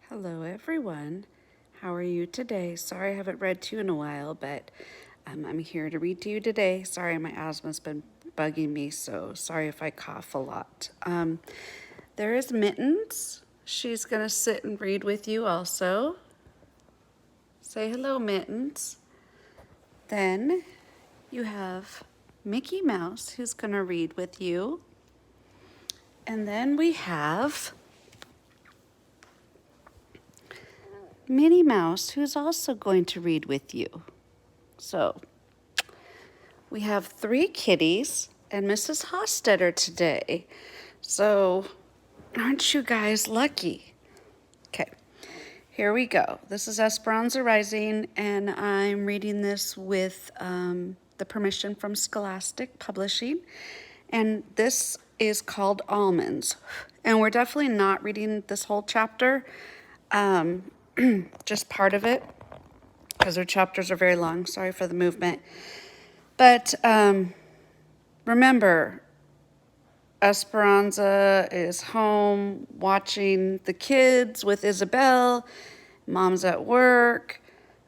Hello, everyone. How are you today? Sorry I haven't read to you in a while, but I'm here to read to you today. Sorry, my asthma's been bugging me, so sorry if I cough a lot. There is Mittens. She's going to sit and read with you also. Say hello, Mittens. Then you have Mickey Mouse, who's going to read with you. And then we have Minnie Mouse, who's also going to read with you. So we have 3 kitties and Mrs. Hostetter today. So aren't you guys lucky? Okay, here we go. This is Esperanza Rising, and I'm reading this with the permission from Scholastic Publishing. And this is called Almonds. And we're definitely not reading this whole chapter, just part of it, because their chapters are very long. Sorry for the movement. But remember, Esperanza is home watching the kids with Isabel. Mom's at work.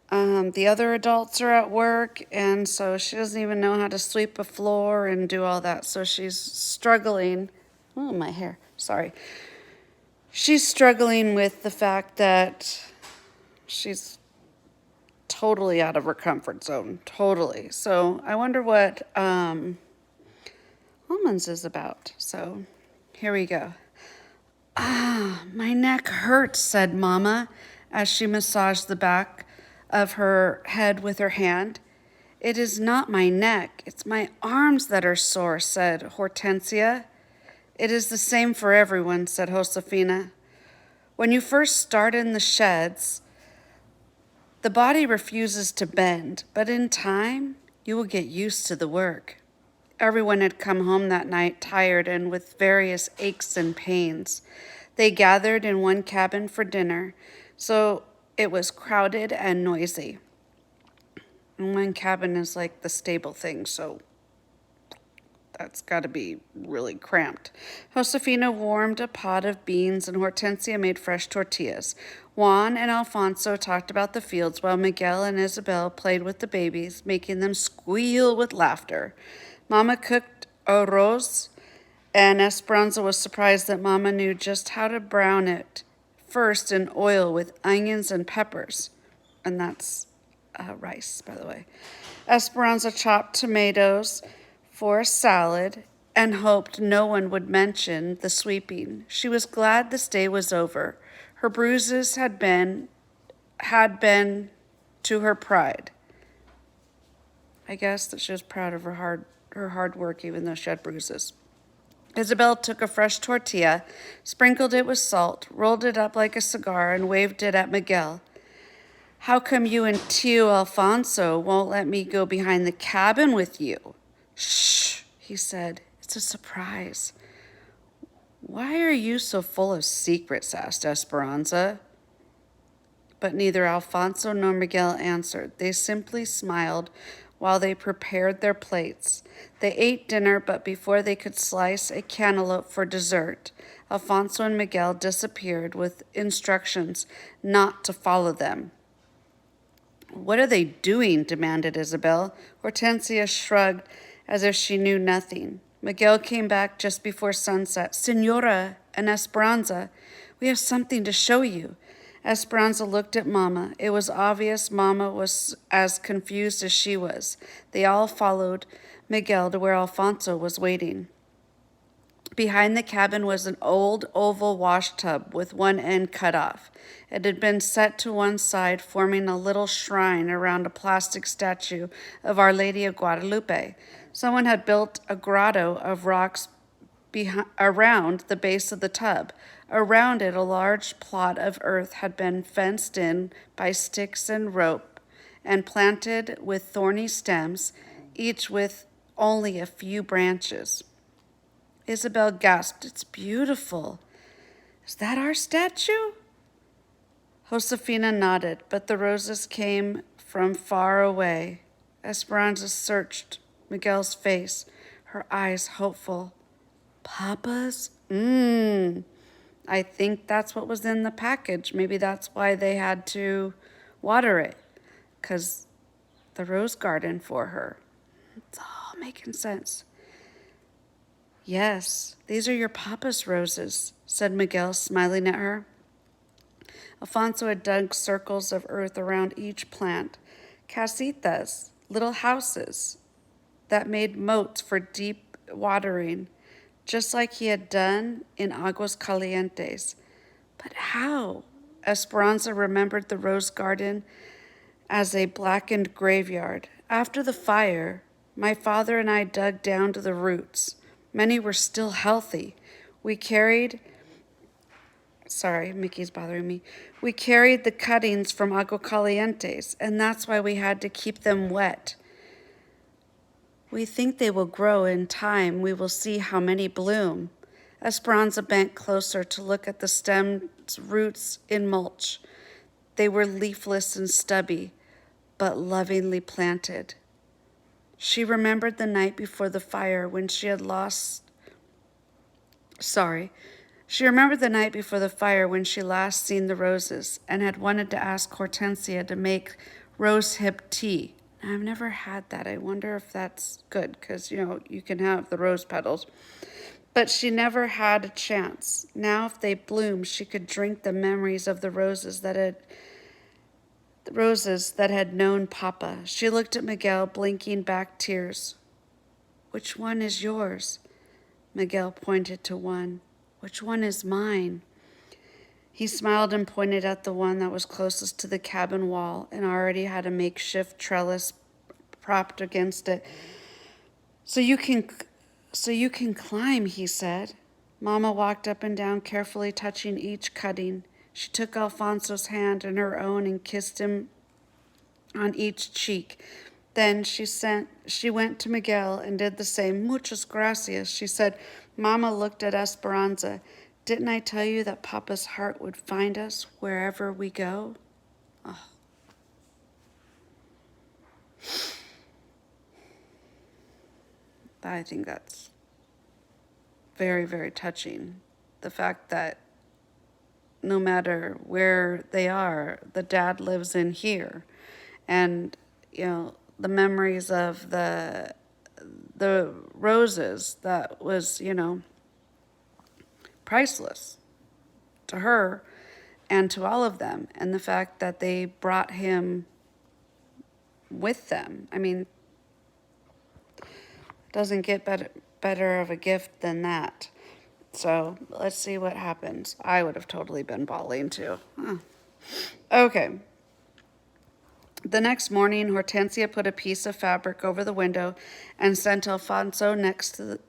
The other adults are at work, and so she doesn't even know how to sweep a floor and do all that. So she's struggling. Oh, my hair. Sorry. She's struggling with the fact that she's totally out of her comfort zone. Totally. So I wonder what Almonds is about. So here we go. My neck hurts, said Mama as she massaged the back of her head with her hand. It is not my neck, it's my arms that are sore, said Hortensia. It is the same for everyone, said Josefina. When you first start in the sheds, the body refuses to bend, but in time, you will get used to the work. Everyone had come home that night tired and with various aches and pains. They gathered in one cabin for dinner, so it was crowded and noisy. And one cabin is like the stable thing, so that's got to be really cramped. Josefina warmed a pot of beans and Hortensia made fresh tortillas. Juan and Alfonso talked about the fields while Miguel and Isabel played with the babies, making them squeal with laughter. Mama cooked arroz, and Esperanza was surprised that Mama knew just how to brown it first in oil with onions and peppers. And that's rice, by the way. Esperanza chopped tomatoes for a salad and hoped no one would mention the sweeping. She was glad this day was over. Her bruises had been to her pride. I guess that she was proud of her hard work, even though she had bruises. Isabel took a fresh tortilla, sprinkled it with salt, rolled it up like a cigar, and waved it at Miguel. How come you and Tio Alfonso won't let me go behind the cabin with you? Shh, he said. It's a surprise. Why are you so full of secrets? Asked Esperanza. But neither Alfonso nor Miguel answered. They simply smiled while they prepared their plates. They ate dinner, but before they could slice a cantaloupe for dessert, Alfonso and Miguel disappeared with instructions not to follow them. What are they doing? Demanded Isabel. Hortensia shrugged as if she knew nothing. Miguel came back just before sunset. Senora and Esperanza, we have something to show you. Esperanza looked at Mama. It was obvious Mama was as confused as she was. They all followed Miguel to where Alfonso was waiting. Behind the cabin was an old oval wash tub with one end cut off. It had been set to one side, forming a little shrine around a plastic statue of Our Lady of Guadalupe. Someone had built a grotto of rocks around the base of the tub. Around it, a large plot of earth had been fenced in by sticks and rope and planted with thorny stems, each with only a few branches. Isabel gasped, "It's beautiful. Is that our statue?" Josefina nodded, but the roses came from far away. Esperanza searched Miguel's face, her eyes hopeful. "Papa's? I think that's what was in the package. Maybe that's why they had to water it, because the rose garden for her. It's all making sense. Yes, these are your papa's roses, said Miguel, smiling at her. Alfonso had dug circles of earth around each plant, casitas, little houses that made moats for deep watering, just like he had done in Aguas Calientes. But how? Esperanza remembered the rose garden as a blackened graveyard. After the fire, my father and I dug down to the roots. Many were still healthy. We carried, sorry, Mickey's bothering me. We carried the cuttings from Agua Calientes, and that's why we had to keep them wet. We think they will grow in time. We will see how many bloom. Esperanza bent closer to look at the stem's roots in mulch. They were leafless and stubby, but lovingly planted. She remembered the night before the fire when she had She remembered the night before the fire when she last seen the roses and had wanted to ask Hortensia to make rosehip tea. I've never had that. I wonder if that's good because, you can have the rose petals. But she never had a chance. Now, if they bloomed, she could drink the memories of the roses that had known Papa. She looked at Miguel, blinking back tears. Which one is yours? Miguel pointed to one. Which one is mine? He smiled and pointed at the one that was closest to the cabin wall and already had a makeshift trellis propped against it. So you can climb, he said. Mama walked up and down, carefully touching each cutting. She took Alfonso's hand in her own and kissed him on each cheek. Then she went to Miguel and did the same. Muchas gracias, she said. Mama looked at Esperanza. Didn't I tell you that Papa's heart would find us wherever we go? Oh. I think that's very, very touching. The fact that no matter where they are, the dad lives in here. And, the memories of the roses, that was, priceless to her and to all of them. And the fact that they brought him with them. I mean, doesn't get better of a gift than that. So let's see what happens. I would have totally been bawling too. Huh. Okay. The next morning, Hortensia put a piece of fabric over the window and sent Alfonso next to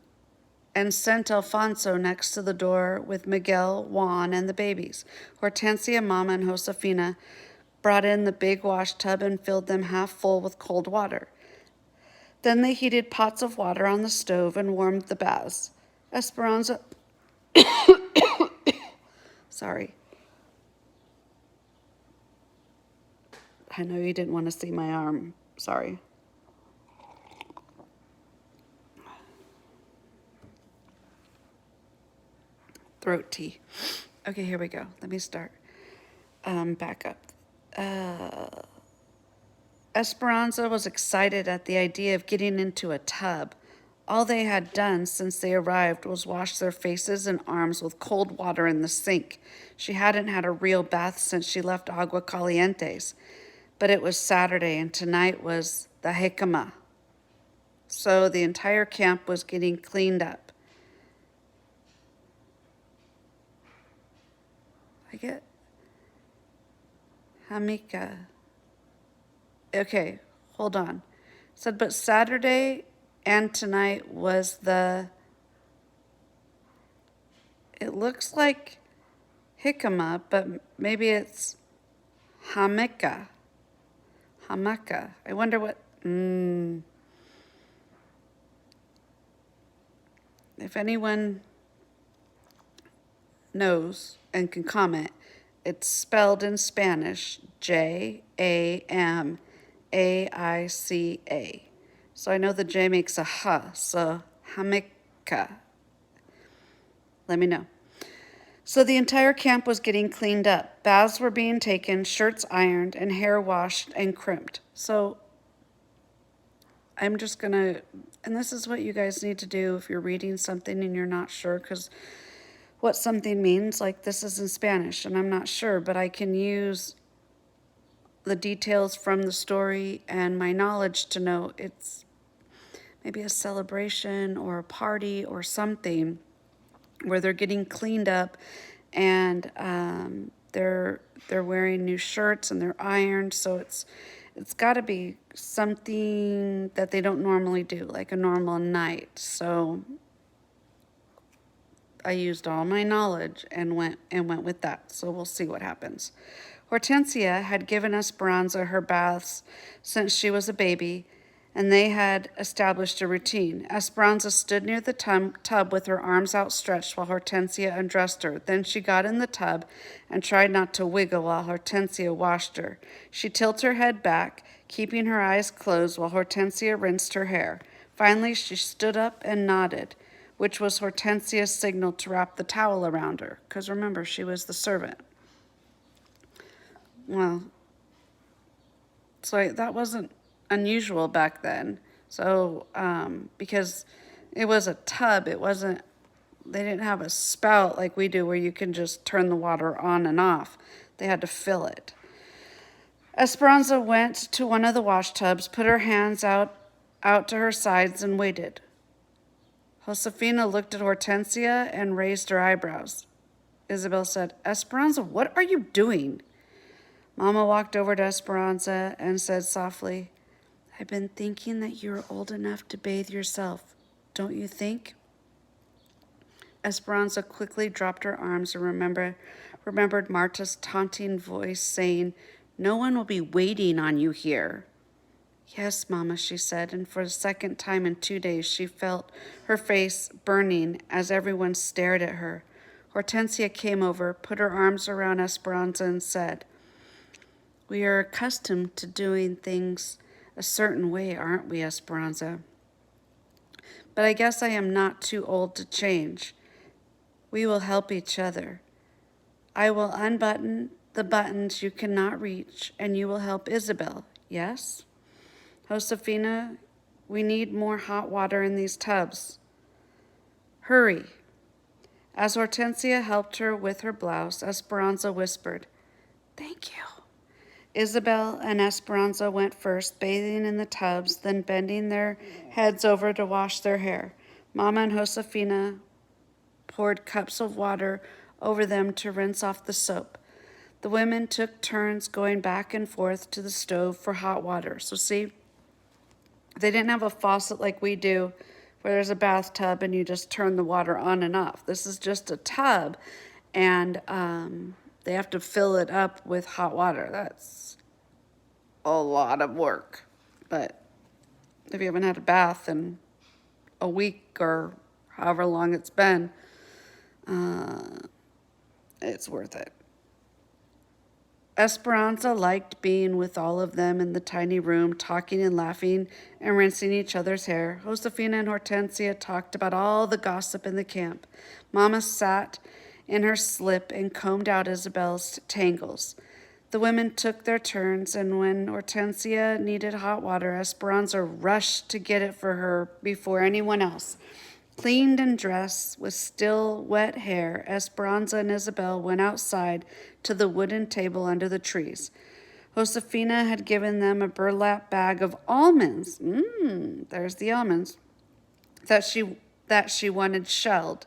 the door with Miguel, Juan, and the babies. Hortensia, Mama, and Josefina brought in the big wash tub and filled them half full with cold water. Then they heated pots of water on the stove and warmed the baths. Esperanza, sorry. I know you didn't want to see my arm. Sorry. Throat tea. Okay, here we go. Let me start. Back up. Esperanza was excited at the idea of getting into a tub. All they had done since they arrived was wash their faces and arms with cold water in the sink. She hadn't had a real bath since she left Agua Calientes. But it was Saturday, and tonight was the jicama. So the entire camp was getting cleaned up. I get Hamika. Okay, hold on. Said, but Saturday and tonight was it looks like jicama, but maybe it's hamika. Hamaka. I wonder what, if anyone knows and can comment, it's spelled in Spanish, Jamaica. So I know the J makes a H, so hamika. Let me know. So the entire camp was getting cleaned up. Baths were being taken, shirts ironed, and hair washed and crimped. So I'm just gonna, and this is what you guys need to do if you're reading something and you're not sure, because what something means, like this is in Spanish and I'm not sure, but I can use the details from the story and my knowledge to know it's maybe a celebration or a party or something where they're getting cleaned up and they're wearing new shirts and they're ironed, so it's got to be something that they don't normally do, like a normal night. So I used all my knowledge and went with that. So we'll see what happens. Hortensia had given Esperanza her baths since she was a baby, and they had established a routine. Esperanza stood near the tub with her arms outstretched while Hortensia undressed her. Then she got in the tub and tried not to wiggle while Hortensia washed her. She tilted her head back, keeping her eyes closed while Hortensia rinsed her hair. Finally, she stood up and nodded, which was Hortensia's signal to wrap the towel around her, because remember, she was the servant. Well, so that wasn't unusual back then. So, because it was a tub, they didn't have a spout like we do where you can just turn the water on and off. They had to fill it. Esperanza went to one of the wash tubs, put her hands out to her sides, and waited. Josefina looked at Hortensia and raised her eyebrows. Isabel said, "Esperanza, what are you doing?" Mama walked over to Esperanza and said softly, "I've been thinking that you're old enough to bathe yourself, don't you think?" Esperanza quickly dropped her arms and remembered Marta's taunting voice saying, "No one will be waiting on you here." "Yes, Mama," she said, and for the second time in 2 days she felt her face burning as everyone stared at her. Hortensia came over, put her arms around Esperanza and said, "We are accustomed to doing things a certain way, aren't we, Esperanza? But I guess I am not too old to change. We will help each other. I will unbutton the buttons you cannot reach, and you will help Isabel, yes? Josefina, we need more hot water in these tubs. Hurry." As Hortensia helped her with her blouse, Esperanza whispered, "Thank you." Isabel and Esperanza went first, bathing in the tubs, then bending their heads over to wash their hair. Mama and Josefina poured cups of water over them to rinse off the soap. The women took turns going back and forth to the stove for hot water. So see, they didn't have a faucet like we do where there's a bathtub and you just turn the water on and off. This is just a tub, and they have to fill it up with hot water. That's a lot of work. But if you haven't had a bath in a week or however long it's been, it's worth it. Esperanza liked being with all of them in the tiny room, talking and laughing and rinsing each other's hair. Josefina and Hortensia talked about all the gossip in the camp. Mama sat in her slip and combed out Isabel's tangles. The women took their turns, and when Hortensia needed hot water, Esperanza rushed to get it for her before anyone else. Cleaned and dressed with still wet hair, Esperanza and Isabel went outside to the wooden table under the trees. Josefina had given them a burlap bag of almonds. There's the almonds that she wanted shelled.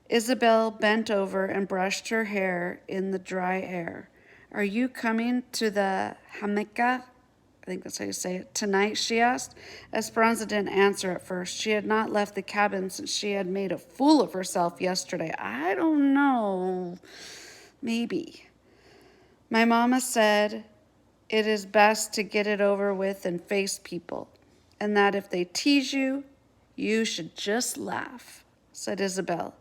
Isabel bent over and brushed her hair in the dry air. "Are you coming to the Jamaica? I think that's how you say it. Tonight?" she asked. Esperanza didn't answer at first. She had not left the cabin since she had made a fool of herself yesterday. "I don't know. Maybe. My mama said it is best to get it over with and face people, and that if they tease you, you should just laugh," said Isabel.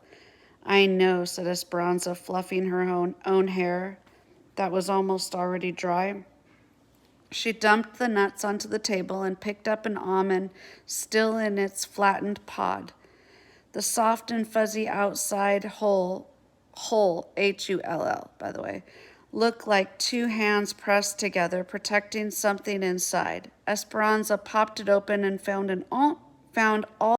"I know," said Esperanza, fluffing her own hair that was almost already dry. She dumped the nuts onto the table and picked up an almond still in its flattened pod. The soft and fuzzy outside hull Hull, Hull, by the way, looked like two hands pressed together, protecting something inside. Esperanza popped it open and found all